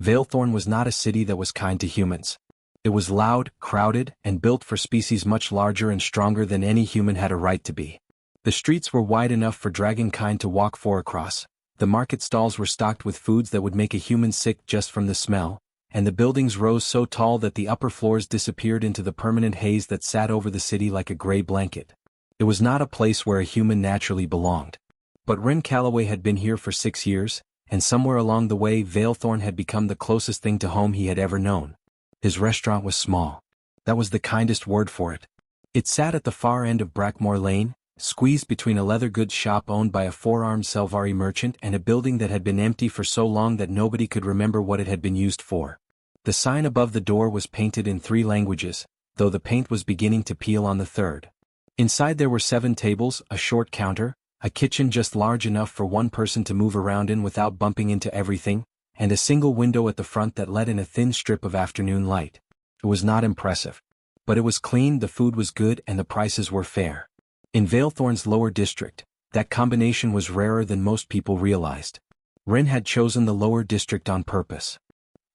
Valethorn was not a city that was kind to humans. It was loud, crowded, and built for species much larger and stronger than any human had a right to be. The streets were wide enough for dragonkind to walk four across, the market stalls were stocked with foods that would make a human sick just from the smell, and the buildings rose so tall that the upper floors disappeared into the permanent haze that sat over the city like a gray blanket. It was not a place where a human naturally belonged. But Ren Calloway had been here for 6 years, and somewhere along the way Valethorn had become the closest thing to home he had ever known. His restaurant was small. That was the kindest word for it. It sat at the far end of Brackmore Lane, squeezed between a leather goods shop owned by a four-armed Selvari merchant and a building that had been empty for so long that nobody could remember what it had been used for. The sign above the door was painted in 3 languages, though the paint was beginning to peel on the third. Inside there were 7 tables, a short counter, a kitchen just large enough for one person to move around in without bumping into everything, and a single window at the front that let in a thin strip of afternoon light. It was not impressive. But it was clean, the food was good, and the prices were fair. In Valethorn's lower district, that combination was rarer than most people realized. Ren had chosen the lower district on purpose.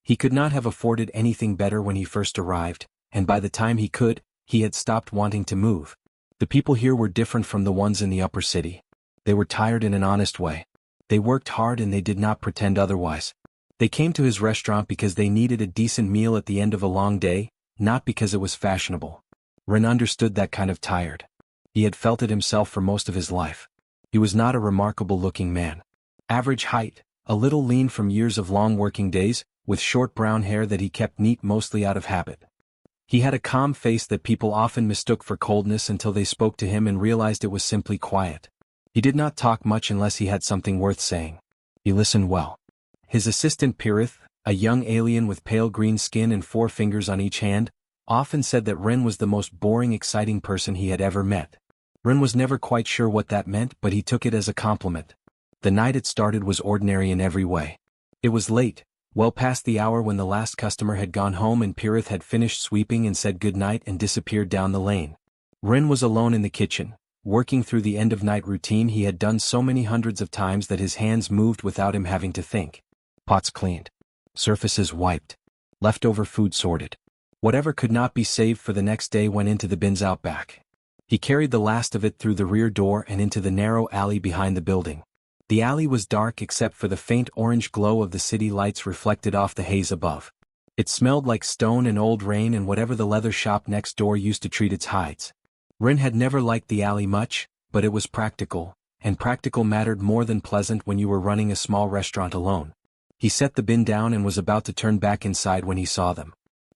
He could not have afforded anything better when he first arrived, and by the time he could, he had stopped wanting to move. The people here were different from the ones in the upper city. They were tired in an honest way. They worked hard and they did not pretend otherwise. They came to his restaurant because they needed a decent meal at the end of a long day, not because it was fashionable. Ren understood that kind of tired. He had felt it himself for most of his life. He was not a remarkable-looking man. Average height, a little lean from years of long working days, with short brown hair that he kept neat mostly out of habit. He had a calm face that people often mistook for coldness until they spoke to him and realized it was simply quiet. He did not talk much unless he had something worth saying. He listened well. His assistant Pirith, a young alien with pale green skin and 4 fingers on each hand, often said that Ren was the most boring, exciting person he had ever met. Ren was never quite sure what that meant, but he took it as a compliment. The night it started was ordinary in every way. It was late, well past the hour when the last customer had gone home and Pirith had finished sweeping and said goodnight and disappeared down the lane. Ren was alone in the kitchen, working through the end-of-night routine he had done so many hundreds of times that his hands moved without him having to think. Pots cleaned. Surfaces wiped. Leftover food sorted. Whatever could not be saved for the next day went into the bins out back. He carried the last of it through the rear door and into the narrow alley behind the building. The alley was dark except for the faint orange glow of the city lights reflected off the haze above. It smelled like stone and old rain and whatever the leather shop next door used to treat its hides. Ren had never liked the alley much, but it was practical, and practical mattered more than pleasant when you were running a small restaurant alone. He set the bin down and was about to turn back inside when he saw them.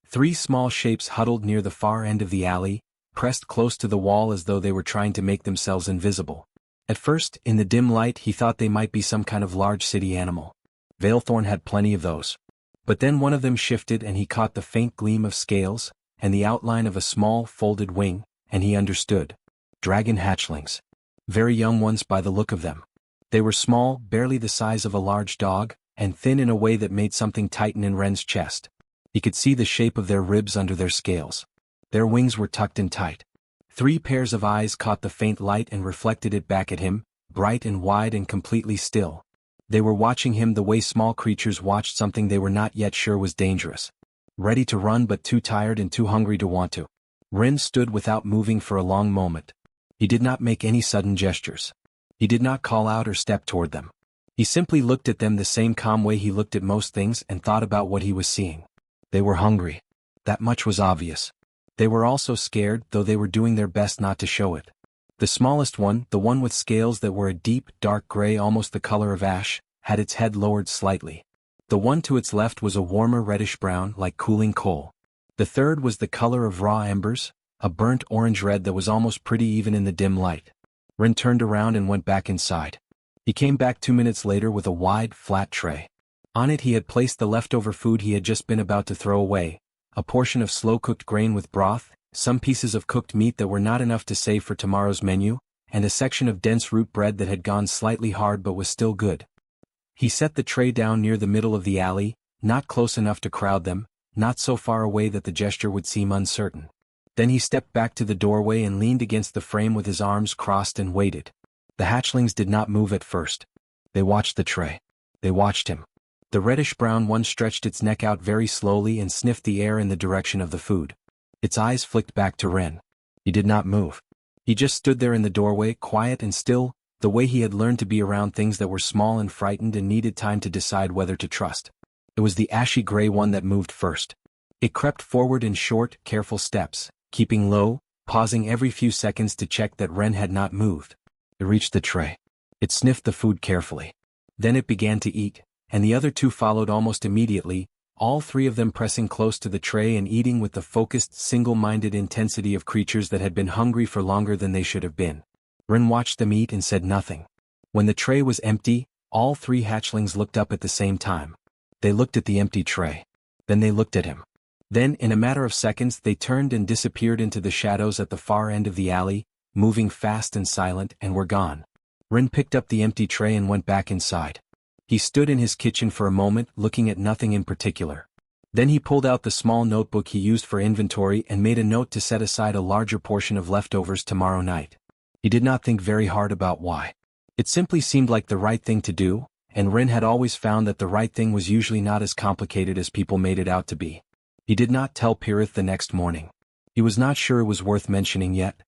3 small shapes huddled near the far end of the alley, pressed close to the wall as though they were trying to make themselves invisible. At first, in the dim light he thought they might be some kind of large city animal. Valethorn had plenty of those. But then one of them shifted and he caught the faint gleam of scales, and the outline of a small, folded wing, and he understood. Dragon hatchlings. Very young ones by the look of them. They were small, barely the size of a large dog, and thin in a way that made something tighten in Ren's chest. He could see the shape of their ribs under their scales. Their wings were tucked in tight. 3 pairs of eyes caught the faint light and reflected it back at him, bright and wide and completely still. They were watching him the way small creatures watched something they were not yet sure was dangerous. Ready to run but too tired and too hungry to want to. Ren stood without moving for a long moment. He did not make any sudden gestures. He did not call out or step toward them. He simply looked at them the same calm way he looked at most things and thought about what he was seeing. They were hungry. That much was obvious. They were also scared, though they were doing their best not to show it. The smallest one, the one with scales that were a deep, dark gray almost the color of ash, had its head lowered slightly. The one to its left was a warmer reddish-brown, like cooling coal. The third was the color of raw embers, a burnt orange-red that was almost pretty even in the dim light. Ren turned around and went back inside. He came back 2 minutes later with a wide, flat tray. On it he had placed the leftover food he had just been about to throw away, a portion of slow-cooked grain with broth, some pieces of cooked meat that were not enough to save for tomorrow's menu, and a section of dense root bread that had gone slightly hard but was still good. He set the tray down near the middle of the alley, not close enough to crowd them, not so far away that the gesture would seem uncertain. Then he stepped back to the doorway and leaned against the frame with his arms crossed and waited. The hatchlings did not move at first. They watched the tray. They watched him. The reddish-brown one stretched its neck out very slowly and sniffed the air in the direction of the food. Its eyes flicked back to Ren. He did not move. He just stood there in the doorway, quiet and still, the way he had learned to be around things that were small and frightened and needed time to decide whether to trust. It was the ashy gray one that moved first. It crept forward in short, careful steps, keeping low, pausing every few seconds to check that Ren had not moved. It reached the tray. It sniffed the food carefully. Then it began to eat, and the other two followed almost immediately, all three of them pressing close to the tray and eating with the focused, single-minded intensity of creatures that had been hungry for longer than they should have been. Ren watched them eat and said nothing. When the tray was empty, all three hatchlings looked up at the same time. They looked at the empty tray. Then they looked at him. Then, in a matter of seconds, they turned and disappeared into the shadows at the far end of the alley, moving fast and silent, and were gone. Ren picked up the empty tray and went back inside. He stood in his kitchen for a moment, looking at nothing in particular. Then he pulled out the small notebook he used for inventory and made a note to set aside a larger portion of leftovers tomorrow night. He did not think very hard about why. It simply seemed like the right thing to do, and Ren had always found that the right thing was usually not as complicated as people made it out to be. He did not tell Pirith the next morning. He was not sure it was worth mentioning yet.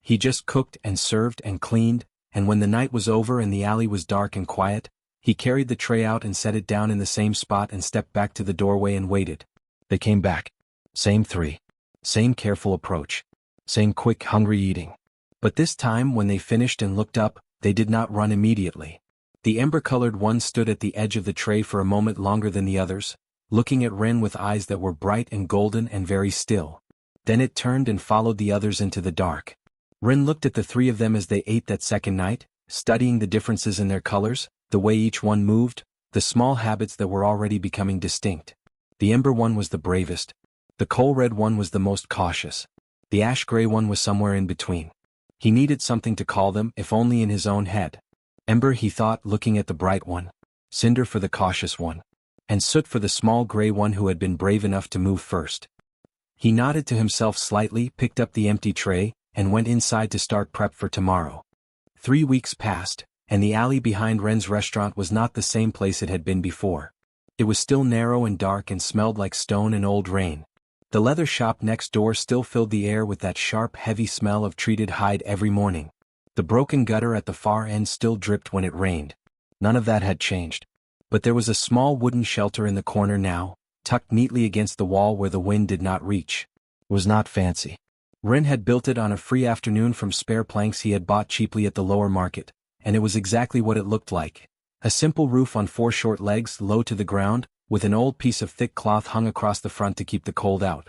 He just cooked and served and cleaned, and when the night was over and the alley was dark and quiet, he carried the tray out and set it down in the same spot and stepped back to the doorway and waited. They came back. Same three. Same careful approach. Same quick, hungry eating. But this time when they finished and looked up, they did not run immediately. The ember-colored one stood at the edge of the tray for a moment longer than the others, looking at Ren with eyes that were bright and golden and very still. Then it turned and followed the others into the dark. Ren looked at the three of them as they ate that second night, studying the differences in their colors, the way each one moved, the small habits that were already becoming distinct. The ember one was the bravest. The coal red one was the most cautious. The ash gray one was somewhere in between. He needed something to call them, if only in his own head. Ember, he thought, looking at the bright one. Cinder for the cautious one. And soot for the small gray one who had been brave enough to move first. He nodded to himself slightly, picked up the empty tray, and went inside to start prep for tomorrow. 3 weeks passed, and the alley behind Ren's restaurant was not the same place it had been before. It was still narrow and dark and smelled like stone and old rain. The leather shop next door still filled the air with that sharp, heavy smell of treated hide every morning. The broken gutter at the far end still dripped when it rained. None of that had changed. But there was a small wooden shelter in the corner now, tucked neatly against the wall where the wind did not reach. It was not fancy. Ren had built it on a free afternoon from spare planks he had bought cheaply at the lower market, and it was exactly what it looked like. A simple roof on 4 short legs low to the ground, with an old piece of thick cloth hung across the front to keep the cold out.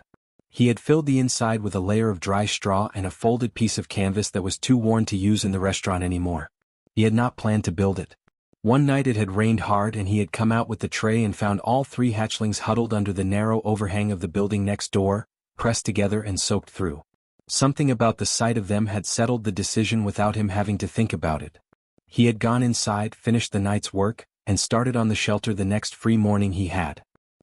He had filled the inside with a layer of dry straw and a folded piece of canvas that was too worn to use in the restaurant anymore. He had not planned to build it. One night it had rained hard and he had come out with the tray and found all 3 hatchlings huddled under the narrow overhang of the building next door, pressed together and soaked through. Something about the sight of them had settled the decision without him having to think about it. He had gone inside, finished the night's work, and started on the shelter the next free morning he had.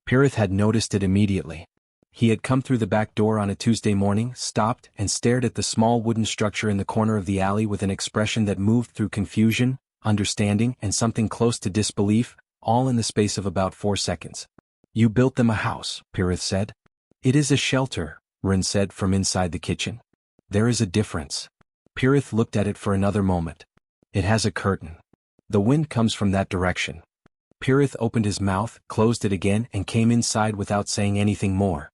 Pirith had noticed it immediately. He had come through the back door on a Tuesday morning, stopped, and stared at the small wooden structure in the corner of the alley with an expression that moved through confusion, understanding, and something close to disbelief, all in the space of about 4 seconds. "You built them a house," Pirith said. "It is a shelter," Ren said from inside the kitchen. "There is a difference." Pirith looked at it for another moment. "It has a curtain. The wind comes from that direction." Pirith opened his mouth, closed it again, and came inside without saying anything more.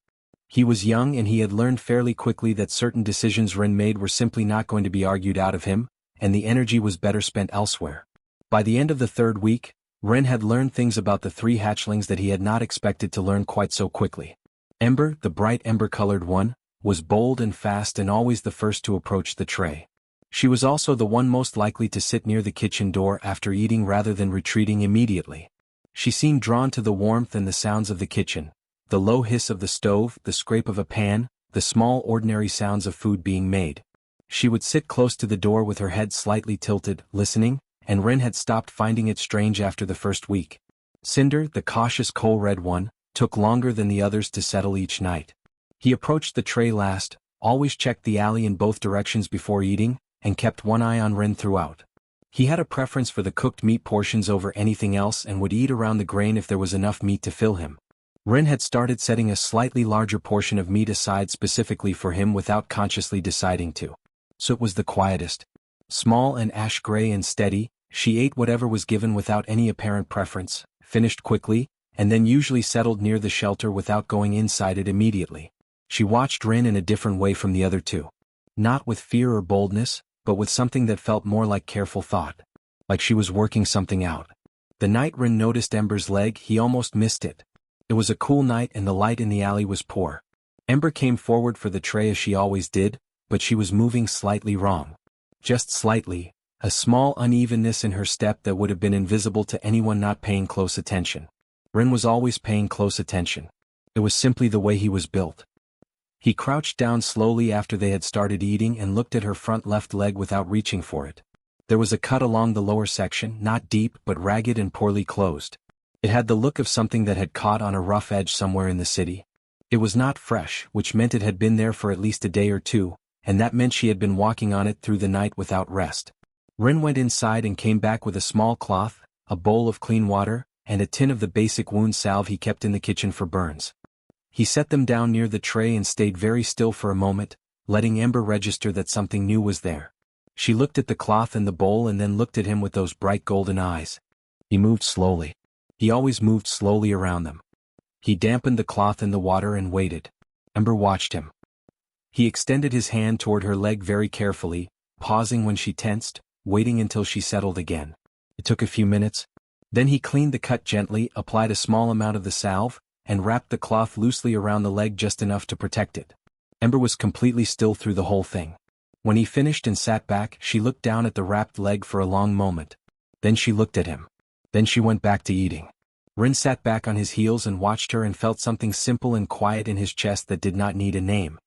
He was young and he had learned fairly quickly that certain decisions Ren made were simply not going to be argued out of him, and the energy was better spent elsewhere. By the end of the 3rd week, Ren had learned things about the 3 hatchlings that he had not expected to learn quite so quickly. Ember, the bright ember-colored one, was bold and fast and always the first to approach the tray. She was also the one most likely to sit near the kitchen door after eating rather than retreating immediately. She seemed drawn to the warmth and the sounds of the kitchen, the low hiss of the stove, the scrape of a pan, the small ordinary sounds of food being made. She would sit close to the door with her head slightly tilted, listening, and Ren had stopped finding it strange after the 1st week. Cinder, the cautious coal-red one, took longer than the others to settle each night. He approached the tray last, always checked the alley in both directions before eating, and kept one eye on Ren throughout. He had a preference for the cooked meat portions over anything else and would eat around the grain if there was enough meat to fill him. Rin had started setting a slightly larger portion of meat aside specifically for him without consciously deciding to. So it was the quietest. Small and ash-gray and steady, she ate whatever was given without any apparent preference, finished quickly, and then usually settled near the shelter without going inside it immediately. She watched Rin in a different way from the other two. Not with fear or boldness, but with something that felt more like careful thought. Like she was working something out. The night Rin noticed Ember's leg, he almost missed it. It was a cool night and the light in the alley was poor. Ember came forward for the tray as she always did, but she was moving slightly wrong. Just slightly, a small unevenness in her step that would have been invisible to anyone not paying close attention. Rin was always paying close attention. It was simply the way he was built. He crouched down slowly after they had started eating and looked at her front left leg without reaching for it. There was a cut along the lower section, not deep but ragged and poorly closed. It had the look of something that had caught on a rough edge somewhere in the city. It was not fresh, which meant it had been there for at least a day or two, and that meant she had been walking on it through the night without rest. Rin went inside and came back with a small cloth, a bowl of clean water, and a tin of the basic wound salve he kept in the kitchen for burns. He set them down near the tray and stayed very still for a moment, letting Ember register that something new was there. She looked at the cloth and the bowl and then looked at him with those bright golden eyes. He moved slowly. He always moved slowly around them. He dampened the cloth in the water and waited. Ember watched him. He extended his hand toward her leg very carefully, pausing when she tensed, waiting until she settled again. It took a few minutes. Then he cleaned the cut gently, applied a small amount of the salve, and wrapped the cloth loosely around the leg just enough to protect it. Ember was completely still through the whole thing. When he finished and sat back, she looked down at the wrapped leg for a long moment. Then she looked at him. Then she went back to eating. Rin sat back on his heels and watched her and felt something simple and quiet in his chest that did not need a name.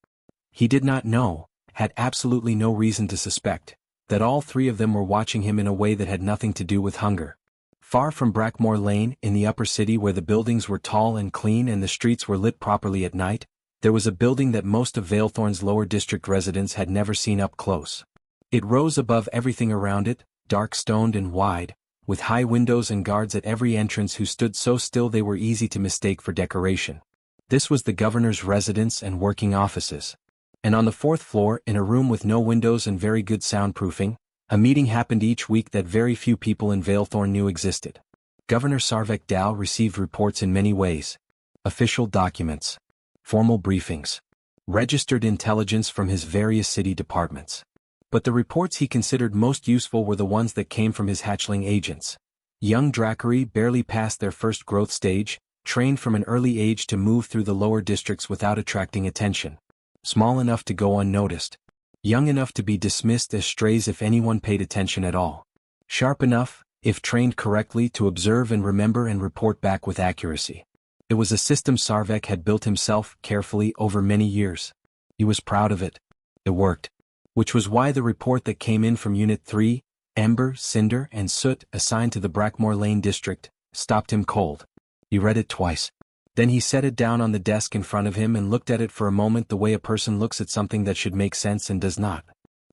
He did not know, had absolutely no reason to suspect, that all three of them were watching him in a way that had nothing to do with hunger. Far from Brackmore Lane, in the upper city where the buildings were tall and clean and the streets were lit properly at night, there was a building that most of Valethorn's lower district residents had never seen up close. It rose above everything around it, dark-stoned and wide, with high windows and guards at every entrance who stood so still they were easy to mistake for decoration. This was the governor's residence and working offices. And on the fourth floor, in a room with no windows and very good soundproofing, a meeting happened each week that very few people in Valethorn knew existed. Governor Sarvek Dow received reports in many ways. Official documents. Formal briefings. Registered intelligence from his various city departments. But the reports he considered most useful were the ones that came from his hatchling agents. Young Dracari, barely past their first growth stage, trained from an early age to move through the lower districts without attracting attention. Small enough to go unnoticed. Young enough to be dismissed as strays if anyone paid attention at all. Sharp enough, if trained correctly, to observe and remember and report back with accuracy. It was a system Sarvek had built himself, carefully, over many years. He was proud of it. It worked. Which was why the report that came in from Unit 3, Ember, Cinder, and Soot, assigned to the Brackmore Lane district, stopped him cold. He read it twice. Then he set it down on the desk in front of him and looked at it for a moment the way a person looks at something that should make sense and does not.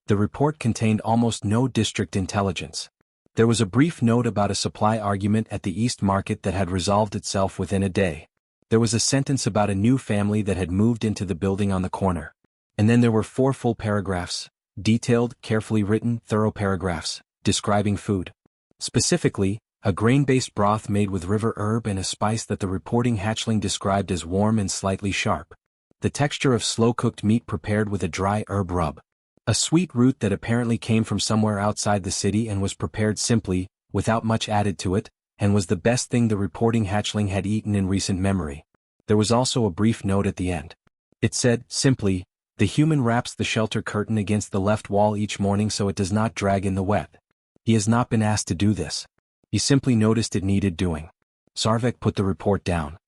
The report contained almost no district intelligence. There was a brief note about a supply argument at the East Market that had resolved itself within a day. There was a sentence about a new family that had moved into the building on the corner. And then there were 4 full paragraphs, detailed, carefully written, thorough paragraphs, describing food. Specifically, a grain-based broth made with river herb and a spice that the reporting hatchling described as warm and slightly sharp. The texture of slow-cooked meat prepared with a dry herb rub. A sweet root that apparently came from somewhere outside the city and was prepared simply, without much added to it, and was the best thing the reporting hatchling had eaten in recent memory. There was also a brief note at the end. It said, simply, "The human wraps the shelter curtain against the left wall each morning so it does not drag in the wet." He has not been asked to do this. He simply noticed it needed doing. Sarvek put the report down.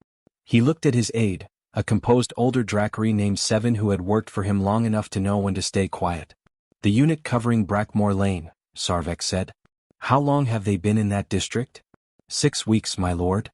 He looked at his aide, a composed older Dracari named Seven who had worked for him long enough to know when to stay quiet. "The unit covering Brackmore Lane," Sarvek said. "How long have they been in that district?" 6 weeks, my lord.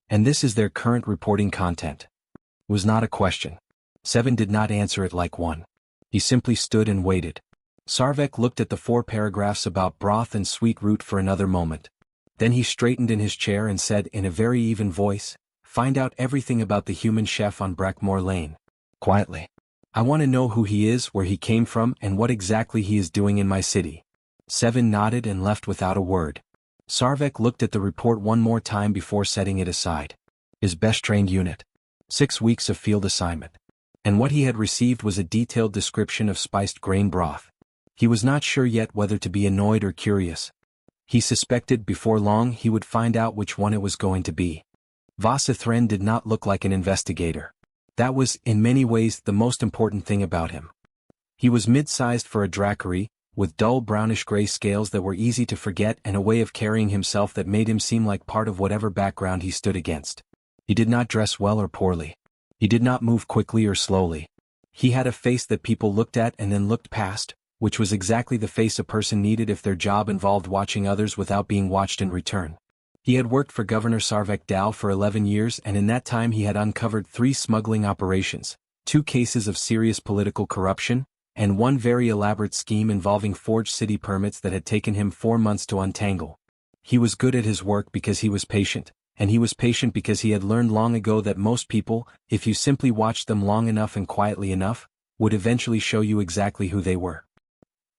And this is their current reporting content. It was not a question. Seven did not answer it like one. He simply stood and waited. Sarvek looked at the 4 paragraphs about broth and sweet root for another moment. Then he straightened in his chair and said in a very even voice, "Find out everything about the human chef on Brackmore Lane. Quietly. I want to know who he is, where he came from, and what exactly he is doing in my city." Seven nodded and left without a word. Sarvek looked at the report one more time before setting it aside. His best-trained unit. 6 weeks of field assignment. And what he had received was a detailed description of spiced grain broth. He was not sure yet whether to be annoyed or curious. He suspected before long he would find out which one it was going to be. Vasithren did not look like an investigator. That was, in many ways, the most important thing about him. He was mid-sized for a Dracari, with dull brownish-gray scales that were easy to forget and a way of carrying himself that made him seem like part of whatever background he stood against. He did not dress well or poorly. He did not move quickly or slowly. He had a face that people looked at and then looked past, which was exactly the face a person needed if their job involved watching others without being watched in return. He had worked for Governor Sarvek Dal for 11 years, and in that time he had uncovered 3 smuggling operations, 2 cases of serious political corruption, and 1 very elaborate scheme involving forged city permits that had taken him 4 months to untangle. He was good at his work because he was patient, and he was patient because he had learned long ago that most people, if you simply watched them long enough and quietly enough, would eventually show you exactly who they were.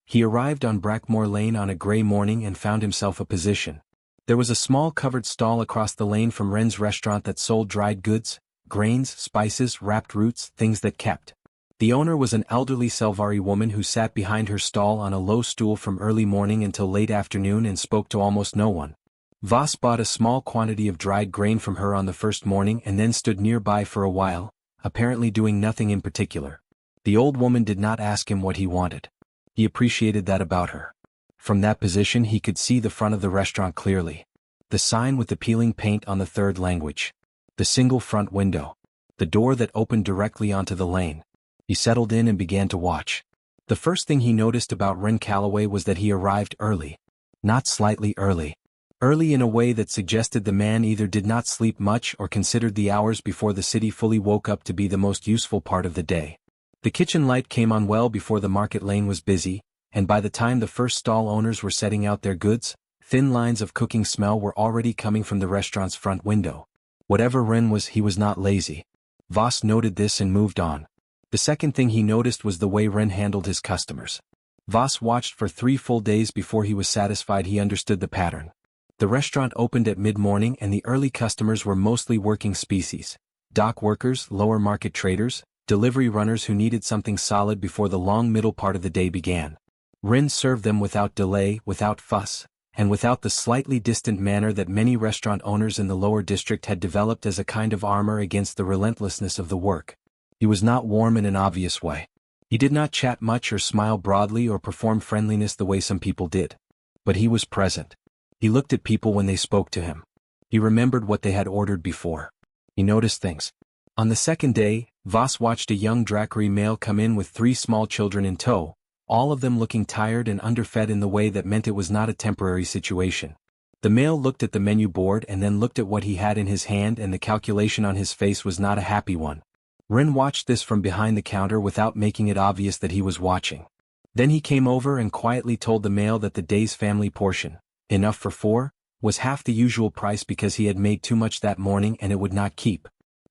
He arrived on Brackmore Lane on a gray morning and found himself a position. There was a small covered stall across the lane from Wren's restaurant that sold dried goods, grains, spices, wrapped roots, things that kept. The owner was an elderly Selvari woman who sat behind her stall on a low stool from early morning until late afternoon and spoke to almost no one. Voss bought a small quantity of dried grain from her on the first morning and then stood nearby for a while, apparently doing nothing in particular. The old woman did not ask him what he wanted. He appreciated that about her. From that position he could see the front of the restaurant clearly. The sign with the peeling paint on the 3rd language. The single front window. The door that opened directly onto the lane. He settled in and began to watch. The first thing he noticed about Wren Calloway was that he arrived early. Not slightly early. Early in a way that suggested the man either did not sleep much or considered the hours before the city fully woke up to be the most useful part of the day. The kitchen light came on well before the market lane was busy, and by the time the first stall owners were setting out their goods, thin lines of cooking smell were already coming from the restaurant's front window. Whatever Wren was, he was not lazy. Voss noted this and moved on. The second thing he noticed was the way Wren handled his customers. Voss watched for 3 full days before he was satisfied he understood the pattern. The restaurant opened at mid-morning and the early customers were mostly working species. Dock workers, lower market traders, delivery runners who needed something solid before the long middle part of the day began. Wren served them without delay, without fuss, and without the slightly distant manner that many restaurant owners in the lower district had developed as a kind of armor against the relentlessness of the work. He was not warm in an obvious way. He did not chat much or smile broadly or perform friendliness the way some people did. But he was present. He looked at people when they spoke to him. He remembered what they had ordered before. He noticed things. On the second day, Voss watched a young Dracari male come in with 3 small children in tow, all of them looking tired and underfed in the way that meant it was not a temporary situation. The male looked at the menu board and then looked at what he had in his hand, and the calculation on his face was not a happy one. Wren watched this from behind the counter without making it obvious that he was watching. Then he came over and quietly told the male that the day's family portion, enough for 4, was half the usual price because he had made too much that morning and it would not keep.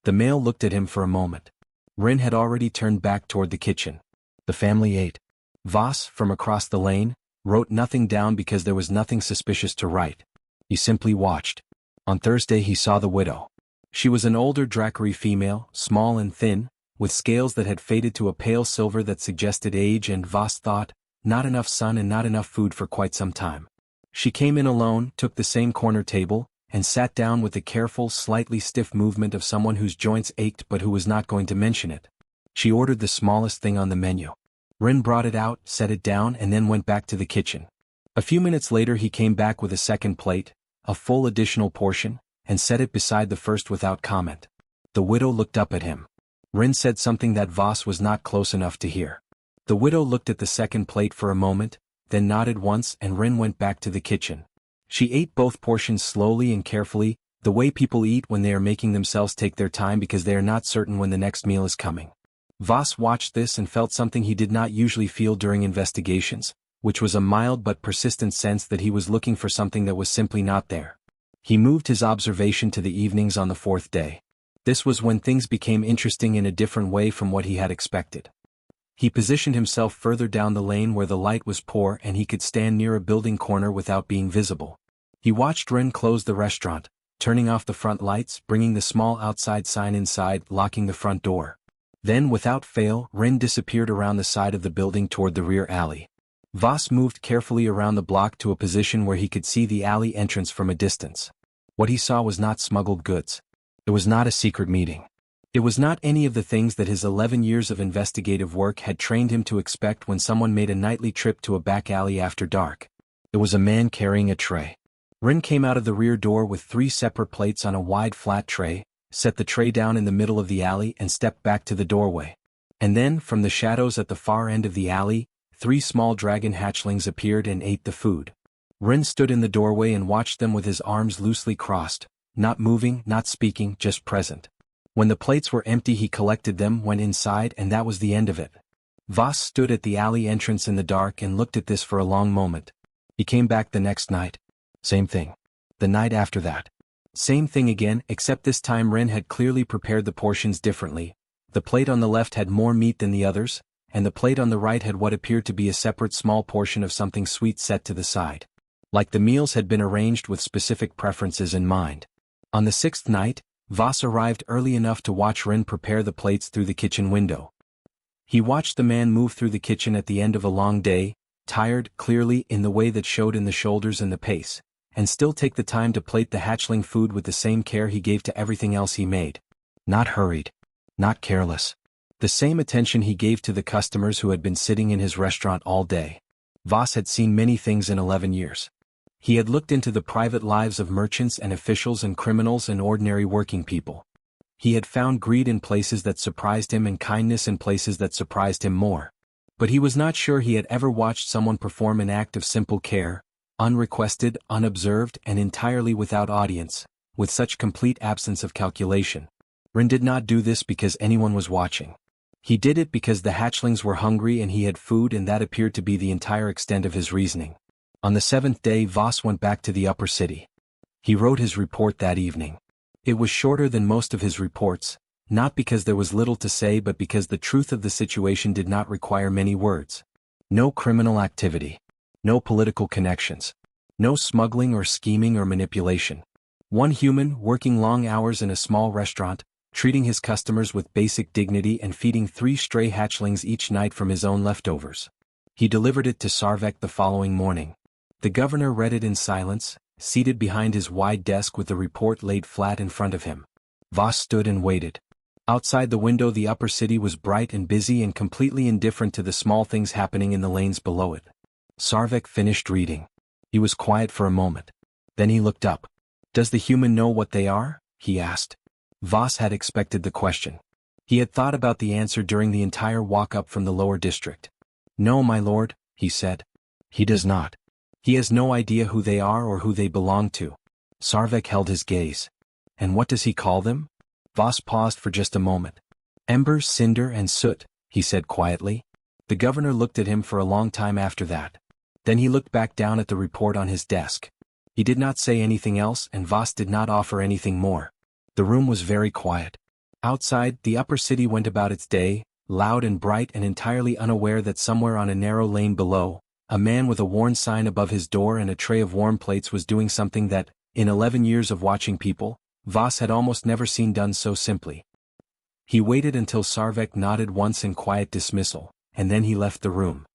The male looked at him for a moment. Wren had already turned back toward the kitchen. The family ate. Voss, from across the lane, wrote nothing down because there was nothing suspicious to write. He simply watched. On Thursday he saw the widow. She was an older Dracari female, small and thin, with scales that had faded to a pale silver that suggested age, and Voss thought, not enough sun and not enough food for quite some time. She came in alone, took the same corner table, and sat down with the careful, slightly stiff movement of someone whose joints ached but who was not going to mention it. She ordered the smallest thing on the menu. Wren brought it out, set it down, and then went back to the kitchen. A few minutes later he came back with a second plate, a full additional portion, and set it beside the first without comment. The widow looked up at him. Wren said something that Voss was not close enough to hear. The widow looked at the second plate for a moment, then nodded once, and Wren went back to the kitchen. She ate both portions slowly and carefully, the way people eat when they are making themselves take their time because they are not certain when the next meal is coming. Voss watched this and felt something he did not usually feel during investigations, which was a mild but persistent sense that he was looking for something that was simply not there. He moved his observation to the evenings on the fourth day. This was when things became interesting in a different way from what he had expected. He positioned himself further down the lane where the light was poor and he could stand near a building corner without being visible. He watched Ren close the restaurant, turning off the front lights, bringing the small outside sign inside, locking the front door. Then, without fail, Ren disappeared around the side of the building toward the rear alley. Voss moved carefully around the block to a position where he could see the alley entrance from a distance. What he saw was not smuggled goods. It was not a secret meeting. It was not any of the things that his 11 years of investigative work had trained him to expect when someone made a nightly trip to a back alley after dark. It was a man carrying a tray. Ren came out of the rear door with 3 separate plates on a wide flat tray, set the tray down in the middle of the alley and stepped back to the doorway. And then, from the shadows at the far end of the alley, 3 small dragon hatchlings appeared and ate the food. Ren stood in the doorway and watched them with his arms loosely crossed, not moving, not speaking, just present. When the plates were empty he collected them, went inside, and that was the end of it. Voss stood at the alley entrance in the dark and looked at this for a long moment. He came back the next night. Same thing. The night after that. Same thing again, except this time Ren had clearly prepared the portions differently. The plate on the left had more meat than the others, and the plate on the right had what appeared to be a separate small portion of something sweet set to the side. Like the meals had been arranged with specific preferences in mind. On the 6th night, Voss arrived early enough to watch Ren prepare the plates through the kitchen window. He watched the man move through the kitchen at the end of a long day, tired, clearly, in the way that showed in the shoulders and the pace, and still take the time to plate the hatchling food with the same care he gave to everything else he made. Not hurried. Not careless. The same attention he gave to the customers who had been sitting in his restaurant all day. Voss had seen many things in 11 years. He had looked into the private lives of merchants and officials and criminals and ordinary working people. He had found greed in places that surprised him and kindness in places that surprised him more. But he was not sure he had ever watched someone perform an act of simple care, unrequested, unobserved, and entirely without audience, with such complete absence of calculation. Ren did not do this because anyone was watching. He did it because the hatchlings were hungry and he had food, and that appeared to be the entire extent of his reasoning. On the 7th day Voss went back to the upper city. He wrote his report that evening. It was shorter than most of his reports, not because there was little to say but because the truth of the situation did not require many words. No criminal activity. No political connections. No smuggling or scheming or manipulation. One human working long hours in a small restaurant, treating his customers with basic dignity and feeding 3 stray hatchlings each night from his own leftovers. He delivered it to Sarge the following morning. The governor read it in silence, seated behind his wide desk with the report laid flat in front of him. Voss stood and waited. Outside the window the upper city was bright and busy and completely indifferent to the small things happening in the lanes below it. Sarge finished reading. He was quiet for a moment. Then he looked up. "Does the human know what they are?" he asked. Voss had expected the question. He had thought about the answer during the entire walk up from the lower district. "No, my lord," he said. "He does not. He has no idea who they are or who they belong to." Sarge held his gaze. "And what does he call them?" Voss paused for just a moment. "Ember, cinder, and soot," he said quietly. The governor looked at him for a long time after that. Then he looked back down at the report on his desk. He did not say anything else, and Voss did not offer anything more. The room was very quiet. Outside, the upper city went about its day, loud and bright and entirely unaware that somewhere on a narrow lane below, a man with a worn sign above his door and a tray of warm plates was doing something that, in 11 years of watching people, Voss had almost never seen done so simply. He waited until Sarge nodded once in quiet dismissal, and then he left the room.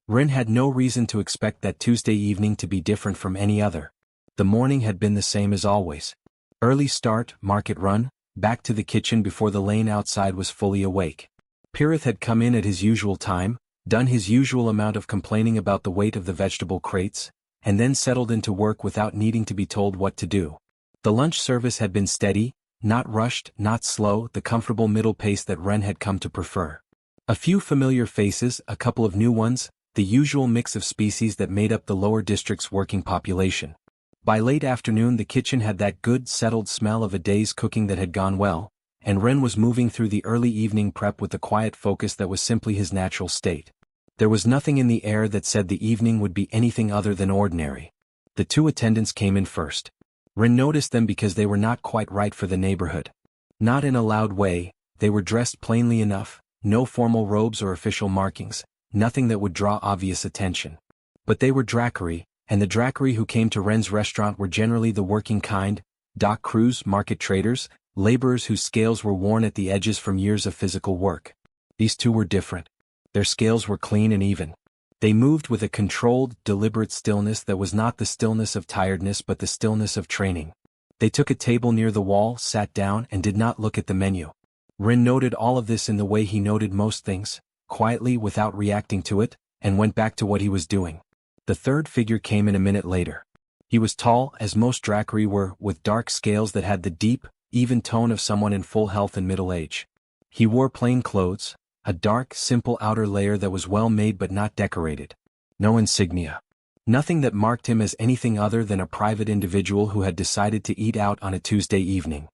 Ren had no reason to expect that Tuesday evening to be different from any other. The morning had been the same as always. Early start, market run, back to the kitchen before the lane outside was fully awake. Pirith had come in at his usual time, done his usual amount of complaining about the weight of the vegetable crates, and then settled into work without needing to be told what to do. The lunch service had been steady, not rushed, not slow, the comfortable middle pace that Ren had come to prefer. A few familiar faces, a couple of new ones, the usual mix of species that made up the lower district's working population. By late afternoon the kitchen had that good, settled smell of a day's cooking that had gone well, and Ren was moving through the early evening prep with the quiet focus that was simply his natural state. There was nothing in the air that said the evening would be anything other than ordinary. The two attendants came in first. Ren noticed them because they were not quite right for the neighborhood. Not in a loud way, they were dressed plainly enough, no formal robes or official markings, nothing that would draw obvious attention. But they were Dracari, and the Dracari who came to Ren's restaurant were generally the working kind, dock crews, market traders, laborers whose scales were worn at the edges from years of physical work. These two were different. Their scales were clean and even. They moved with a controlled, deliberate stillness that was not the stillness of tiredness but the stillness of training. They took a table near the wall, sat down, and did not look at the menu. Ren noted all of this in the way he noted most things, quietly without reacting to it, and went back to what he was doing. The third figure came in a minute later. He was tall, as most Dracari were, with dark scales that had the deep, even tone of someone in full health and middle age. He wore plain clothes, a dark, simple outer layer that was well made but not decorated. No insignia. Nothing that marked him as anything other than a private individual who had decided to eat out on a Tuesday evening.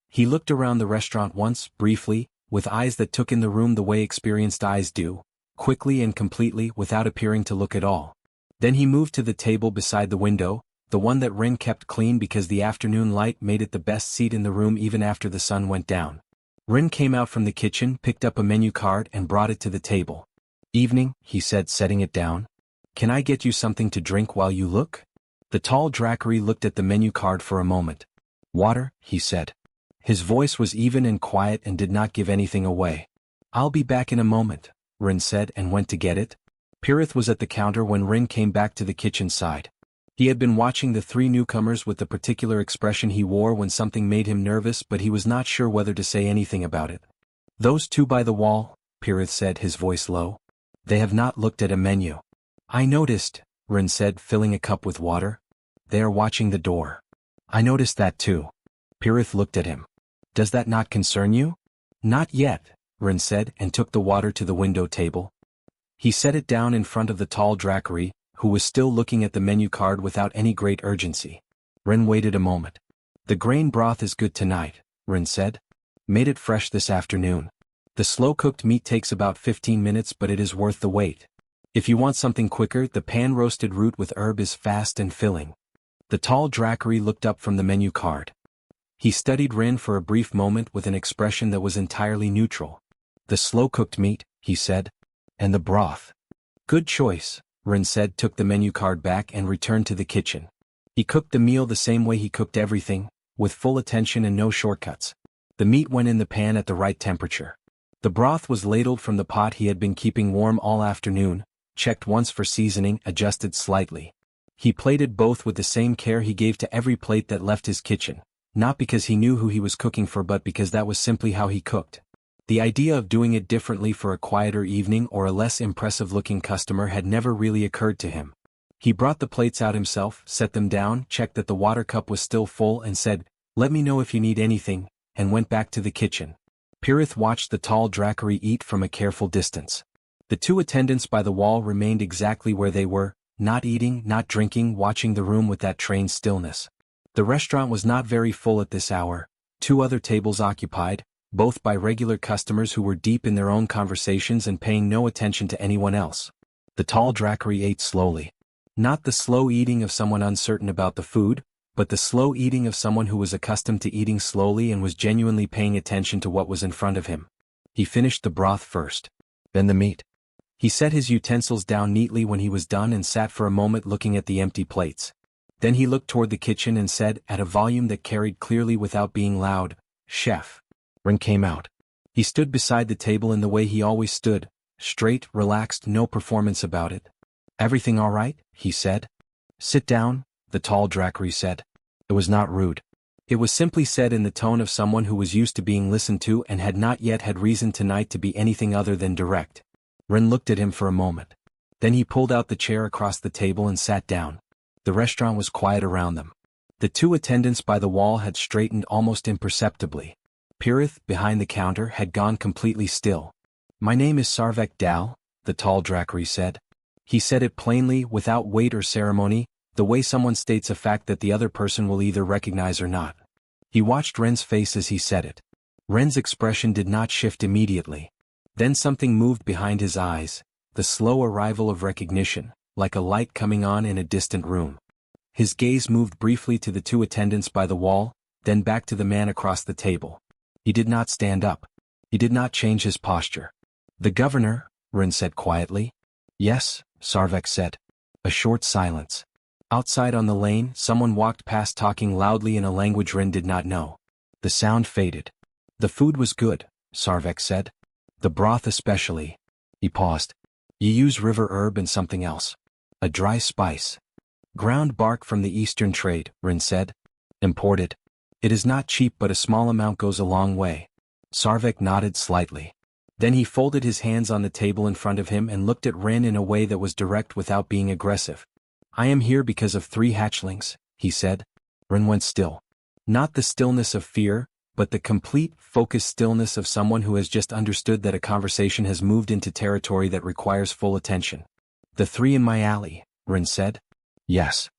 He looked around the restaurant once, briefly, with eyes that took in the room the way experienced eyes do, quickly and completely without appearing to look at all. Then he moved to the table beside the window, the one that Ren kept clean because the afternoon light made it the best seat in the room even after the sun went down. Ren came out from the kitchen, picked up a menu card and brought it to the table. "Evening," he said, setting it down. "Can I get you something to drink while you look?" The tall Dracari looked at the menu card for a moment. "Water," he said. His voice was even and quiet and did not give anything away. "I'll be back in a moment," Ren said and went to get it. Pirith was at the counter when Ren came back to the kitchen side. He had been watching the three newcomers with the particular expression he wore when something made him nervous, but he was not sure whether to say anything about it. "Those two by the wall," Pirith said, his voice low. "They have not looked at a menu." "I noticed," Ren said, filling a cup with water. "They are watching the door." "I noticed that too." Pirith looked at him. "Does that not concern you?" "Not yet," Ren said and took the water to the window table. He set it down in front of the tall Dracari, who was still looking at the menu card without any great urgency. Ren waited a moment. "The grain broth is good tonight," Ren said. "Made it fresh this afternoon. The slow-cooked meat takes about 15 minutes but it is worth the wait. If you want something quicker, the pan-roasted root with herb is fast and filling." The tall Dracari looked up from the menu card. He studied Ren for a brief moment with an expression that was entirely neutral. "The slow-cooked meat," he said. "And the broth." "Good choice," Ren said, took the menu card back and returned to the kitchen. He cooked the meal the same way he cooked everything, with full attention and no shortcuts. The meat went in the pan at the right temperature. The broth was ladled from the pot he had been keeping warm all afternoon, checked once for seasoning, adjusted slightly. He plated both with the same care he gave to every plate that left his kitchen, not because he knew who he was cooking for but because that was simply how he cooked. The idea of doing it differently for a quieter evening or a less impressive-looking customer had never really occurred to him. He brought the plates out himself, set them down, checked that the water cup was still full and said, "Let me know if you need anything," and went back to the kitchen. Pirith watched the tall Dracari eat from a careful distance. The two attendants by the wall remained exactly where they were, not eating, not drinking, watching the room with that trained stillness. The restaurant was not very full at this hour, 2 other tables occupied, both by regular customers who were deep in their own conversations and paying no attention to anyone else. The tall Dracari ate slowly. Not the slow eating of someone uncertain about the food, but the slow eating of someone who was accustomed to eating slowly and was genuinely paying attention to what was in front of him. He finished the broth first. Then the meat. He set his utensils down neatly when he was done and sat for a moment looking at the empty plates. Then he looked toward the kitchen and said, at a volume that carried clearly without being loud, "Chef." Ren came out. He stood beside the table in the way he always stood, straight, relaxed, no performance about it. "Everything all right?" he said. "Sit down," the tall Dracari said. It was not rude. It was simply said in the tone of someone who was used to being listened to and had not yet had reason tonight to be anything other than direct. Ren looked at him for a moment. Then he pulled out the chair across the table and sat down. The restaurant was quiet around them. The two attendants by the wall had straightened almost imperceptibly. Pirith, behind the counter, had gone completely still. "My name is Sarvek Dal," the tall Dracari said. He said it plainly, without weight or ceremony, the way someone states a fact that the other person will either recognize or not. He watched Ren's face as he said it. Ren's expression did not shift immediately. Then something moved behind his eyes, the slow arrival of recognition, like a light coming on in a distant room. His gaze moved briefly to the two attendants by the wall, then back to the man across the table. He did not stand up. He did not change his posture. "The governor," Ren said quietly. "Yes," Sarvek said. A short silence. Outside on the lane, someone walked past talking loudly in a language Ren did not know. The sound faded. "The food was good," Sarvek said. "The broth especially." He paused. "You use river herb and something else. A dry spice." "Ground bark from the eastern trade," Ren said. "Imported. It is not cheap, but a small amount goes a long way." Sarvek nodded slightly. Then he folded his hands on the table in front of him and looked at Ren in a way that was direct without being aggressive. "I am here because of 3 hatchlings," he said. Ren went still. Not the stillness of fear, but the complete, focused stillness of someone who has just understood that a conversation has moved into territory that requires full attention. "The 3 in my alley," Ren said. "Yes."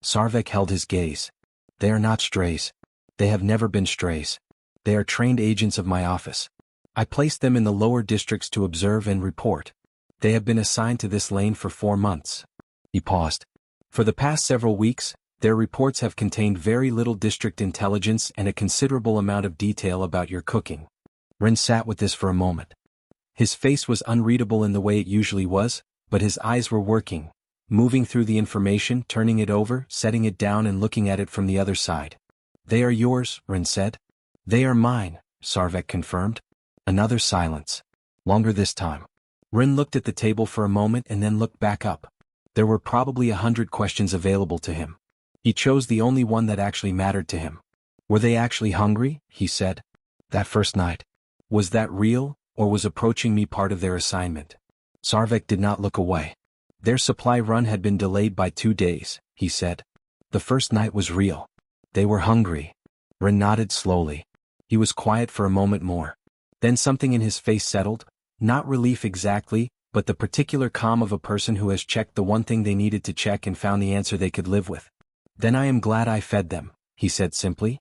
Sarvek held his gaze. "They are not strays. They have never been strays. They are trained agents of my office. I placed them in the lower districts to observe and report. They have been assigned to this lane for 4 months. He paused. "For the past several weeks, their reports have contained very little district intelligence and a considerable amount of detail about your cooking." Ren sat with this for a moment. His face was unreadable in the way it usually was, but his eyes were working, moving through the information, turning it over, setting it down and looking at it from the other side. "They are yours," Ren said. "They are mine," Sarvek confirmed. Another silence. Longer this time. Ren looked at the table for a moment and then looked back up. There were probably 100 questions available to him. He chose the only one that actually mattered to him. "Were they actually hungry?" he said. "That first night. Was that real, or was approaching me part of their assignment?" Sarvek did not look away. "Their supply run had been delayed by 2 days," he said. "The first night was real. They were hungry." Ren nodded slowly. He was quiet for a moment more. Then something in his face settled, not relief exactly, but the particular calm of a person who has checked the one thing they needed to check and found the answer they could live with. "Then I am glad I fed them," he said simply.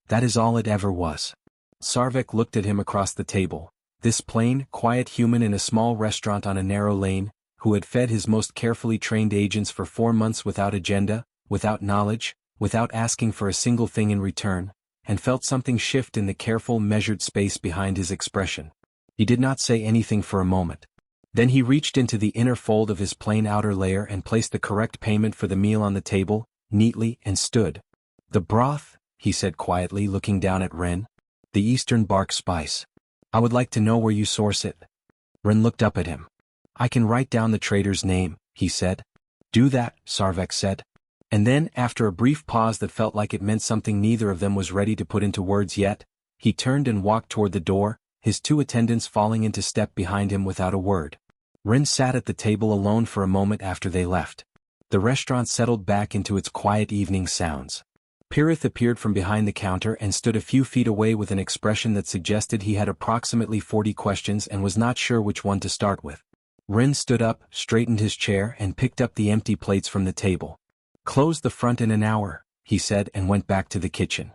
"That is all it ever was." Sarvek looked at him across the table, this plain, quiet human in a small restaurant on a narrow lane, who had fed his most carefully trained agents for 4 months without agenda, without knowledge, without asking for a single thing in return, and felt something shift in the careful, measured space behind his expression. He did not say anything for a moment. Then he reached into the inner fold of his plain outer layer and placed the correct payment for the meal on the table, neatly, and stood. "The broth," he said quietly, looking down at Ren. "The eastern bark spice. I would like to know where you source it." Ren looked up at him. "I can write down the trader's name," he said. "Do that," Sarvek said. And then, after a brief pause that felt like it meant something neither of them was ready to put into words yet, he turned and walked toward the door, his 2 attendants falling into step behind him without a word. Ren sat at the table alone for a moment after they left. The restaurant settled back into its quiet evening sounds. Pirith appeared from behind the counter and stood a few feet away with an expression that suggested he had approximately 40 questions and was not sure which one to start with. Ren stood up, straightened his chair and picked up the empty plates from the table. "Close the front in an hour," he said and went back to the kitchen.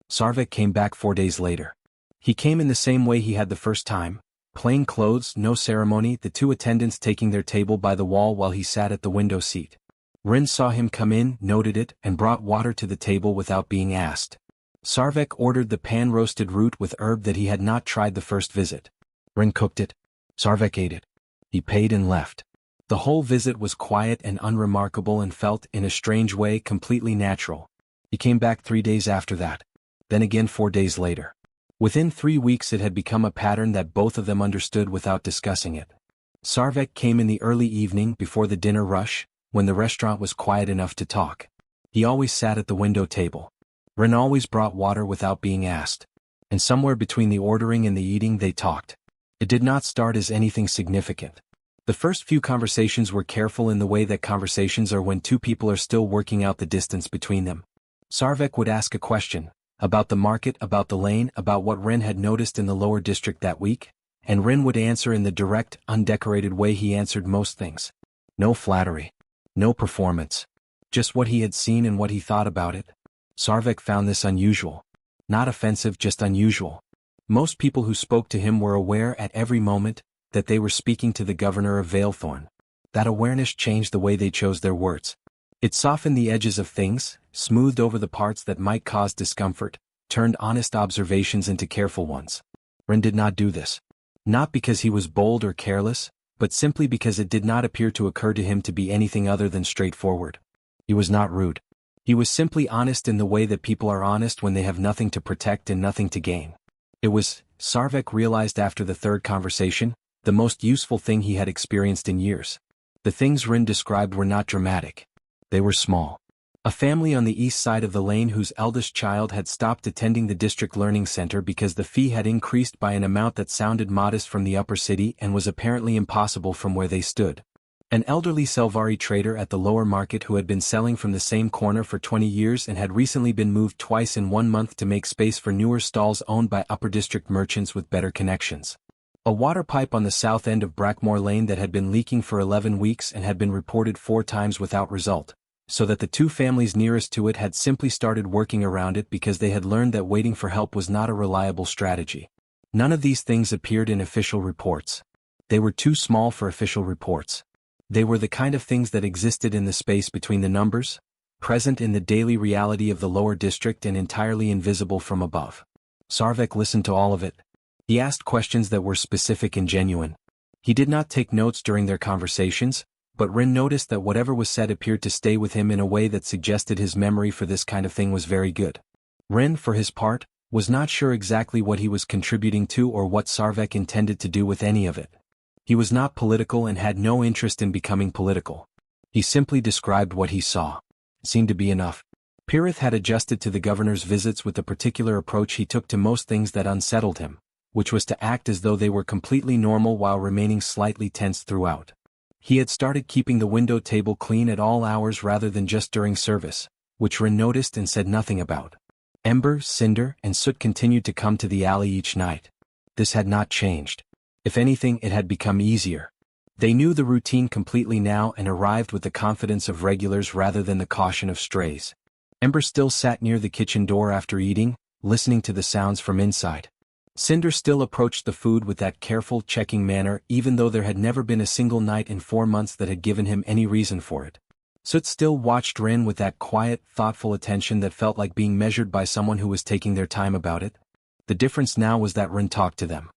Sarvek came back 4 days later. He came in the same way he had the first time, plain clothes, no ceremony, the 2 attendants taking their table by the wall while he sat at the window seat. Ren saw him come in, noted it, and brought water to the table without being asked. Sarvek ordered the pan-roasted root with herb that he had not tried the first visit. Ren cooked it. Sarvek ate it. He paid and left. The whole visit was quiet and unremarkable and felt, in a strange way, completely natural. He came back 3 days after that. Then again 4 days later. Within 3 weeks it had become a pattern that both of them understood without discussing it. Sarvek came in the early evening before the dinner rush, when the restaurant was quiet enough to talk. He always sat at the window table. Ren always brought water without being asked. And somewhere between the ordering and the eating they talked. It did not start as anything significant. The first few conversations were careful in the way that conversations are when 2 people are still working out the distance between them. Sarvek would ask a question, about the market, about the lane, about what Ren had noticed in the lower district that week, and Ren would answer in the direct, undecorated way he answered most things. No flattery. No performance. Just what he had seen and what he thought about it. Sarvek found this unusual. Not offensive, just unusual. Most people who spoke to him were aware at every moment that they were speaking to the governor of Valethorn. That awareness changed the way they chose their words. It softened the edges of things, smoothed over the parts that might cause discomfort, turned honest observations into careful ones. Ren did not do this. Not because he was bold or careless, but simply because it did not appear to occur to him to be anything other than straightforward. He was not rude. He was simply honest in the way that people are honest when they have nothing to protect and nothing to gain. It was, Sarvek realized after the third conversation, the most useful thing he had experienced in years. The things Rin described were not dramatic. They were small. A family on the east side of the lane whose eldest child had stopped attending the district learning center because the fee had increased by an amount that sounded modest from the upper city and was apparently impossible from where they stood. An elderly Selvari trader at the lower market who had been selling from the same corner for 20 years and had recently been moved twice in 1 month to make space for newer stalls owned by upper district merchants with better connections. A water pipe on the south end of Brackmore Lane that had been leaking for 11 weeks and had been reported 4 times without result, so that the 2 families nearest to it had simply started working around it because they had learned that waiting for help was not a reliable strategy. None of these things appeared in official reports. They were too small for official reports. They were the kind of things that existed in the space between the numbers, present in the daily reality of the lower district and entirely invisible from above. Sarvek listened to all of it. He asked questions that were specific and genuine. He did not take notes during their conversations, but Rin noticed that whatever was said appeared to stay with him in a way that suggested his memory for this kind of thing was very good. Rin, for his part, was not sure exactly what he was contributing to or what Sarvek intended to do with any of it. He was not political and had no interest in becoming political. He simply described what he saw. It seemed to be enough. Pirith had adjusted to the governor's visits with the particular approach he took to most things that unsettled him, which was to act as though they were completely normal while remaining slightly tense throughout. He had started keeping the window table clean at all hours rather than just during service, which Rin noticed and said nothing about. Ember, Cinder, and Soot continued to come to the alley each night. This had not changed. If anything, it had become easier. They knew the routine completely now and arrived with the confidence of regulars rather than the caution of strays. Ember still sat near the kitchen door after eating, listening to the sounds from inside. Cinder still approached the food with that careful, checking manner even though there had never been a single night in 4 months that had given him any reason for it. Soot still watched Rin with that quiet, thoughtful attention that felt like being measured by someone who was taking their time about it. The difference now was that Rin talked to them.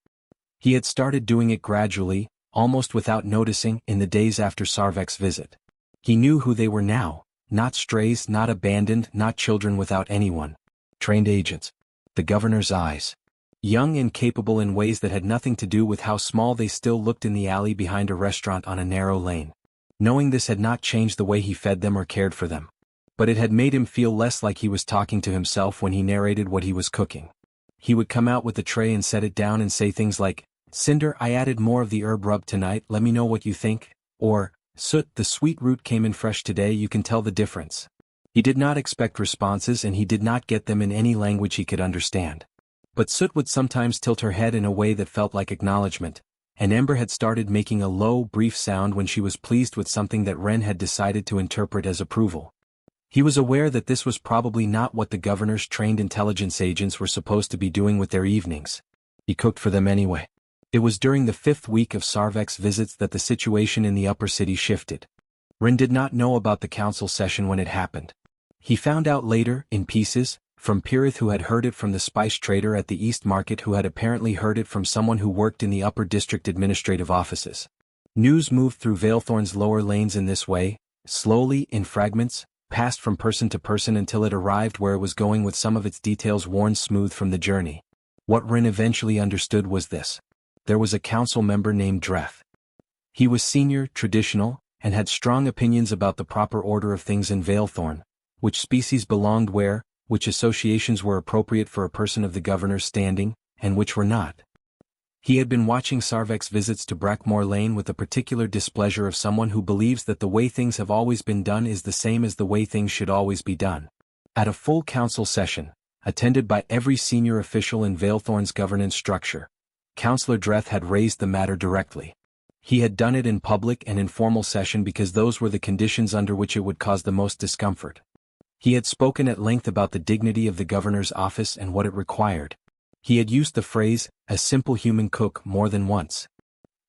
He had started doing it gradually, almost without noticing, in the days after Sarvek's visit. He knew who they were now, not strays, not abandoned, not children without anyone. Trained agents. The governor's eyes. Young and capable in ways that had nothing to do with how small they still looked in the alley behind a restaurant on a narrow lane. Knowing this had not changed the way he fed them or cared for them. But it had made him feel less like he was talking to himself when he narrated what he was cooking. He would come out with the tray and set it down and say things like, "Cinder, I added more of the herb rub tonight, let me know what you think," or, "Soot, the sweet root came in fresh today, you can tell the difference." He did not expect responses and he did not get them in any language he could understand. But Soot would sometimes tilt her head in a way that felt like acknowledgement, and Ember had started making a low, brief sound when she was pleased with something that Ren had decided to interpret as approval. He was aware that this was probably not what the governor's trained intelligence agents were supposed to be doing with their evenings. He cooked for them anyway. It was during the 5th week of Sarvek's visits that the situation in the upper city shifted. Ren did not know about the council session when it happened. He found out later, in pieces, from Pirith who had heard it from the spice trader at the East Market who had apparently heard it from someone who worked in the upper district administrative offices. News moved through Valethorn's lower lanes in this way, slowly, in fragments, passed from person to person until it arrived where it was going with some of its details worn smooth from the journey. What Rin eventually understood was this. There was a council member named Dreth. He was senior, traditional, and had strong opinions about the proper order of things in Valethorn, which species belonged where, which associations were appropriate for a person of the governor's standing, and which were not. He had been watching Sarvek's visits to Brackmore Lane with the particular displeasure of someone who believes that the way things have always been done is the same as the way things should always be done. At a full council session, attended by every senior official in Valethorn's governance structure, Councillor Dreth had raised the matter directly. He had done it in public and informal session because those were the conditions under which it would cause the most discomfort. He had spoken at length about the dignity of the governor's office and what it required. He had used the phrase, "a simple human cook," more than once.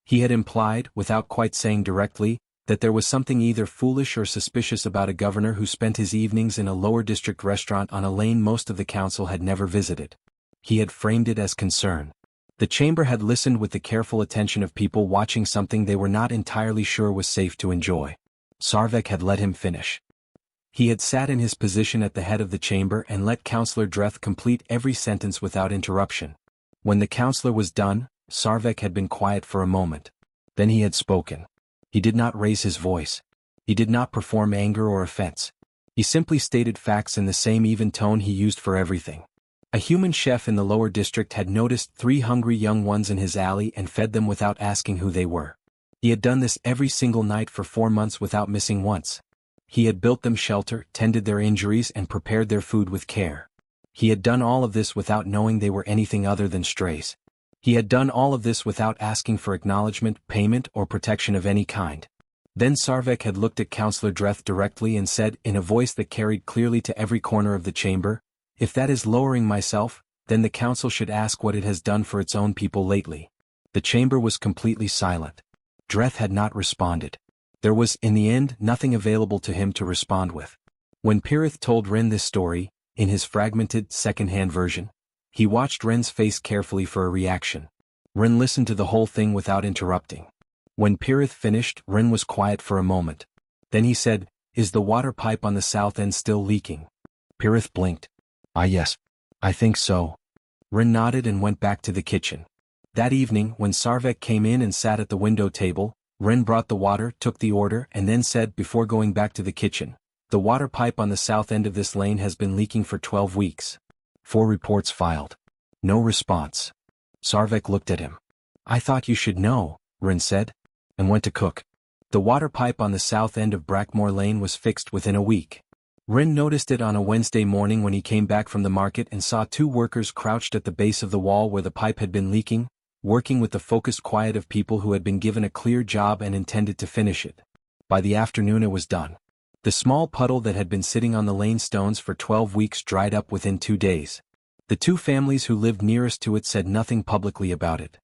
He had implied, without quite saying directly, that there was something either foolish or suspicious about a governor who spent his evenings in a lower district restaurant on a lane most of the council had never visited. He had framed it as concern. The chamber had listened with the careful attention of people watching something they were not entirely sure was safe to enjoy. Sarvek had let him finish. He had sat in his position at the head of the chamber and let Councillor Dreth complete every sentence without interruption. When the councillor was done, Sarvek had been quiet for a moment. Then he had spoken. He did not raise his voice. He did not perform anger or offense. He simply stated facts in the same even tone he used for everything. A human chef in the lower district had noticed 3 hungry young ones in his alley and fed them without asking who they were. He had done this every single night for 4 months without missing once. He had built them shelter, tended their injuries, and prepared their food with care. He had done all of this without knowing they were anything other than strays. He had done all of this without asking for acknowledgement, payment, or protection of any kind. Then Sarvek had looked at Councillor Dreth directly and said, in a voice that carried clearly to every corner of the chamber, "If that is lowering myself, then the council should ask what it has done for its own people lately." The chamber was completely silent. Dreth had not responded. There was, in the end, nothing available to him to respond with. When Pirith told Rin this story, in his fragmented, second-hand version, he watched Rin's face carefully for a reaction. Rin listened to the whole thing without interrupting. When Pirith finished, Rin was quiet for a moment. Then he said, "Is the water pipe on the south end still leaking?" Pirith blinked. Yes. I think so." Rin nodded and went back to the kitchen. That evening, when Sarvek came in and sat at the window table, Rin brought the water, took the order, and then said before going back to the kitchen, "The water pipe on the south end of this lane has been leaking for 12 weeks. 4 reports filed. No response." Sarvek looked at him. "I thought you should know," Rin said, and went to cook. The water pipe on the south end of Brackmore Lane was fixed within a week. Rin noticed it on a Wednesday morning when he came back from the market and saw 2 workers crouched at the base of the wall where the pipe had been leaking, working with the focused quiet of people who had been given a clear job and intended to finish it. By the afternoon it was done. The small puddle that had been sitting on the lane stones for 12 weeks dried up within 2 days. The 2 families who lived nearest to it said nothing publicly about it.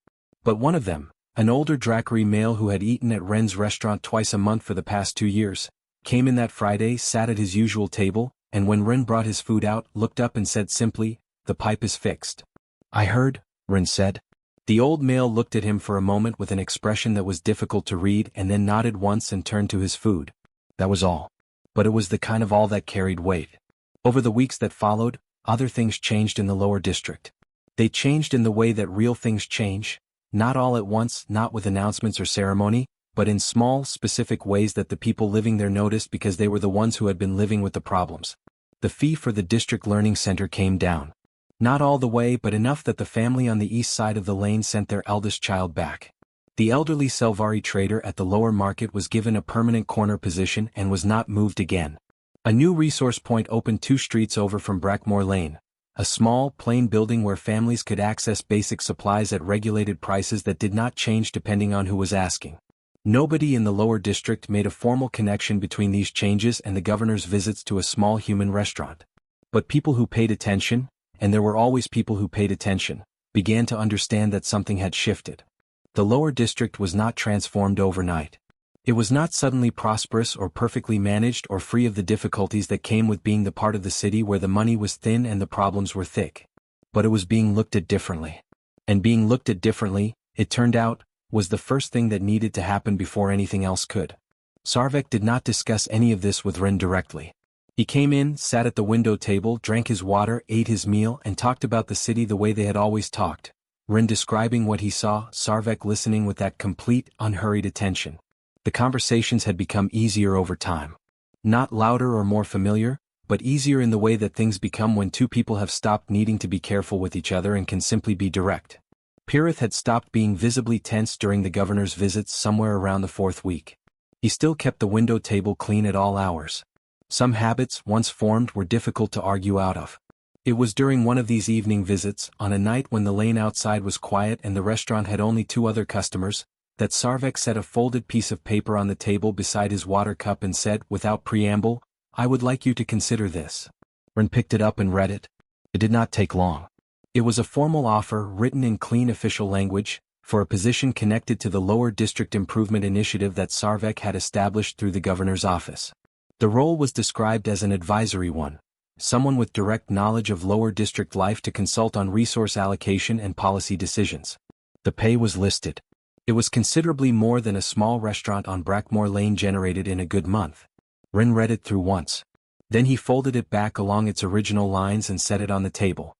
But one of them, an older Drackery male who had eaten at Ren's restaurant twice a month for the past 2 years, came in that Friday, sat at his usual table, and when Ren brought his food out, looked up and said simply, "The pipe is fixed." "I heard," Ren said. The old male looked at him for a moment with an expression that was difficult to read and then nodded once and turned to his food. That was all. But it was the kind of all that carried weight. Over the weeks that followed, other things changed in the lower district. They changed in the way that real things change, not all at once, not with announcements or ceremony, but in small, specific ways that the people living there noticed because they were the ones who had been living with the problems. The fee for the district learning center came down. Not all the way, but enough that the family on the east side of the lane sent their eldest child back. The elderly Selvari trader at the lower market was given a permanent corner position and was not moved again. A new resource point opened 2 streets over from Brackmore Lane, a small, plain building where families could access basic supplies at regulated prices that did not change depending on who was asking. Nobody in the lower district made a formal connection between these changes and the governor's visits to a small human restaurant. But people who paid attention, and there were always people who paid attention, began to understand that something had shifted. The lower district was not transformed overnight. It was not suddenly prosperous or perfectly managed or free of the difficulties that came with being the part of the city where the money was thin and the problems were thick. But it was being looked at differently. And being looked at differently, it turned out, was the first thing that needed to happen before anything else could. Sarvek did not discuss any of this with Ren directly. He came in, sat at the window table, drank his water, ate his meal, and talked about the city the way they had always talked. Ren describing what he saw, Sarvek listening with that complete, unhurried attention. The conversations had become easier over time. Not louder or more familiar, but easier in the way that things become when 2 people have stopped needing to be careful with each other and can simply be direct. Pirith had stopped being visibly tense during the governor's visits somewhere around the 4th week. He still kept the window table clean at all hours. Some habits, once formed, were difficult to argue out of. It was during one of these evening visits, on a night when the lane outside was quiet and the restaurant had only 2 other customers, that Sarvek set a folded piece of paper on the table beside his water cup and said, without preamble, "I would like you to consider this." Ren picked it up and read it. It did not take long. It was a formal offer written in clean official language, for a position connected to the Lower District Improvement Initiative that Sarvek had established through the governor's office. The role was described as an advisory one, someone with direct knowledge of Lower District life to consult on resource allocation and policy decisions. The pay was listed. It was considerably more than a small restaurant on Brackmore Lane generated in a good month. Rin read it through once. Then he folded it back along its original lines and set it on the table.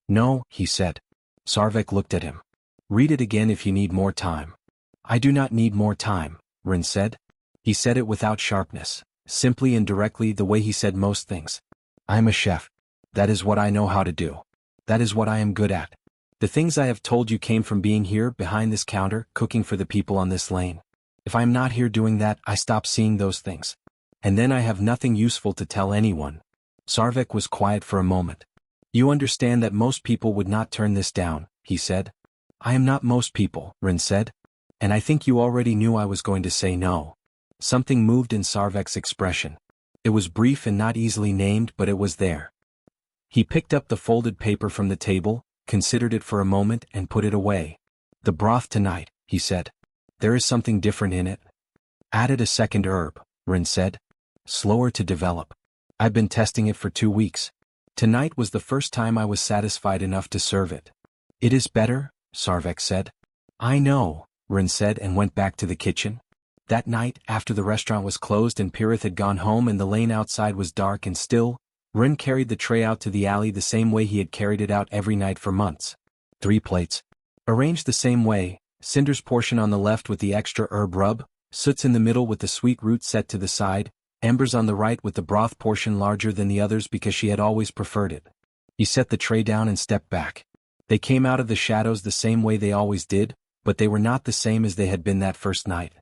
"No," he said. Sarvek looked at him. "Read it again if you need more time." "I do not need more time," Rin said. He said it without sharpness, simply and directly the way he said most things. "I am a chef. That is what I know how to do. That is what I am good at. The things I have told you came from being here behind this counter, cooking for the people on this lane. If I am not here doing that, I stop seeing those things. And then I have nothing useful to tell anyone." Sarvek was quiet for a moment. "You understand that most people would not turn this down," he said. "I am not most people," Rin said. "And I think you already knew I was going to say no." Something moved in Sarvek's expression. It was brief and not easily named, but it was there. He picked up the folded paper from the table, considered it for a moment and put it away. "The broth tonight," he said. "There is something different in it." "Added a second herb," Rin said. "Slower to develop. I've been testing it for 2 weeks. Tonight was the first time I was satisfied enough to serve it." "It is better," Sarvek said. "I know," Rin said and went back to the kitchen. That night, after the restaurant was closed and Pirith had gone home and the lane outside was dark and still, Rin carried the tray out to the alley the same way he had carried it out every night for months. 3 plates. Arranged the same way, Cinder's portion on the left with the extra herb rub, Soot's in the middle with the sweet root set to the side, Ember's on the right with the broth portion larger than the others because she had always preferred it. He set the tray down and stepped back. They came out of the shadows the same way they always did, but they were not the same as they had been that first night.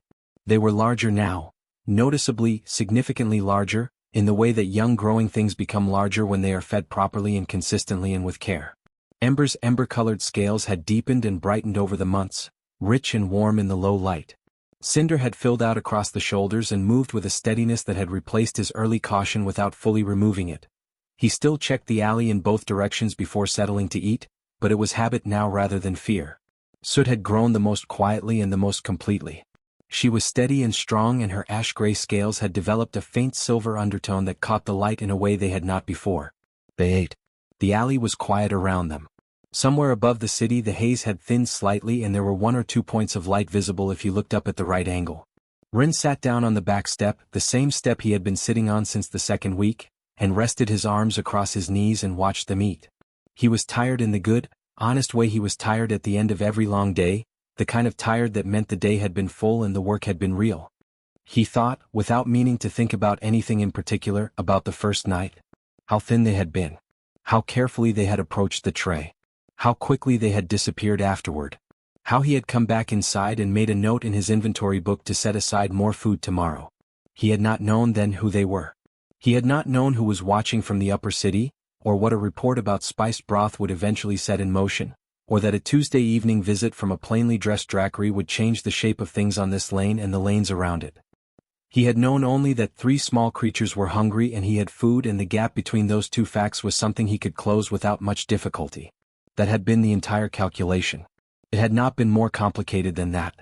They were larger now, noticeably, significantly larger, in the way that young growing things become larger when they are fed properly and consistently and with care. Ember's ember-colored scales had deepened and brightened over the months, rich and warm in the low light. Cinder had filled out across the shoulders and moved with a steadiness that had replaced his early caution without fully removing it. He still checked the alley in both directions before settling to eat, but it was habit now rather than fear. Soot had grown the most quietly and the most completely. She was steady and strong and her ash-gray scales had developed a faint silver undertone that caught the light in a way they had not before. They ate. The alley was quiet around them. Somewhere above the city the haze had thinned slightly and there were 1 or 2 points of light visible if you looked up at the right angle. Rin sat down on the back step, the same step he had been sitting on since the second week, and rested his arms across his knees and watched them eat. He was tired in the good, honest way he was tired at the end of every long day, the kind of tired that meant the day had been full and the work had been real. He thought, without meaning to think about anything in particular, about the first night. How thin they had been. How carefully they had approached the tray. How quickly they had disappeared afterward. How he had come back inside and made a note in his inventory book to set aside more food tomorrow. He had not known then who they were. He had not known who was watching from the upper city, or what a report about spiced broth would eventually set in motion, or that a Tuesday evening visit from a plainly dressed Drackery would change the shape of things on this lane and the lanes around it. He had known only that 3 small creatures were hungry and he had food, and the gap between those 2 facts was something he could close without much difficulty. That had been the entire calculation. It had not been more complicated than that.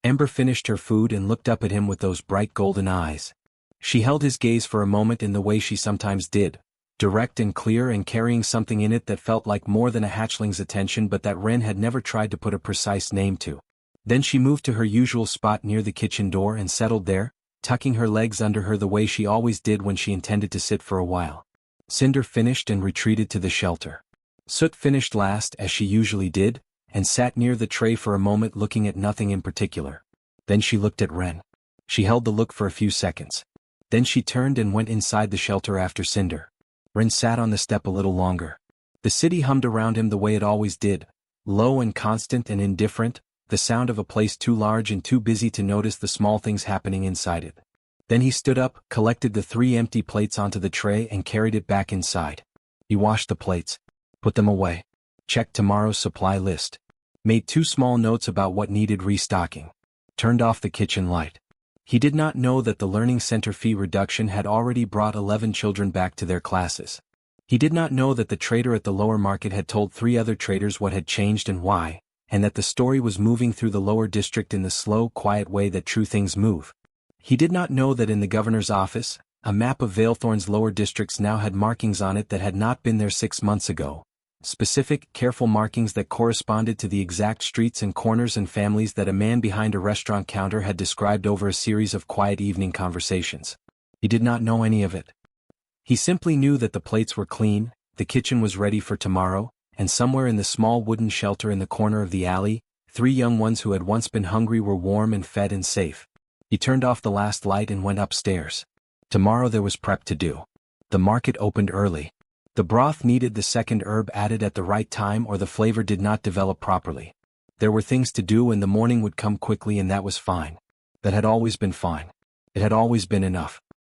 Ember finished her food and looked up at him with those bright golden eyes. She held his gaze for a moment in the way she sometimes did, direct and clear and carrying something in it that felt like more than a hatchling's attention but that Ren had never tried to put a precise name to. Then she moved to her usual spot near the kitchen door and settled there, tucking her legs under her the way she always did when she intended to sit for a while. Cinder finished and retreated to the shelter. Soot finished last, as she usually did, and sat near the tray for a moment looking at nothing in particular. Then she looked at Ren. She held the look for a few seconds. Then she turned and went inside the shelter after Cinder. Ren sat on the step a little longer. The city hummed around him the way it always did, low and constant and indifferent, the sound of a place too large and too busy to notice the small things happening inside it. Then he stood up, collected the 3 empty plates onto the tray and carried it back inside. He washed the plates. Put them away. Checked tomorrow's supply list. Made 2 small notes about what needed restocking. Turned off the kitchen light. He did not know that the Learning Center fee reduction had already brought 11 children back to their classes. He did not know that the trader at the lower market had told 3 other traders what had changed and why, and that the story was moving through the lower district in the slow, quiet way that true things move. He did not know that in the governor's office, a map of Valethorn's lower districts now had markings on it that had not been there 6 months ago. Specific, careful markings that corresponded to the exact streets and corners and families that a man behind a restaurant counter had described over a series of quiet evening conversations. He did not know any of it. He simply knew that the plates were clean, the kitchen was ready for tomorrow, and somewhere in the small wooden shelter in the corner of the alley, 3 young ones who had once been hungry were warm and fed and safe. He turned off the last light and went upstairs. Tomorrow there was prep to do. The market opened early. The broth needed the second herb added at the right time or the flavor did not develop properly. There were things to do and the morning would come quickly and that was fine. That had always been fine. It had always been enough.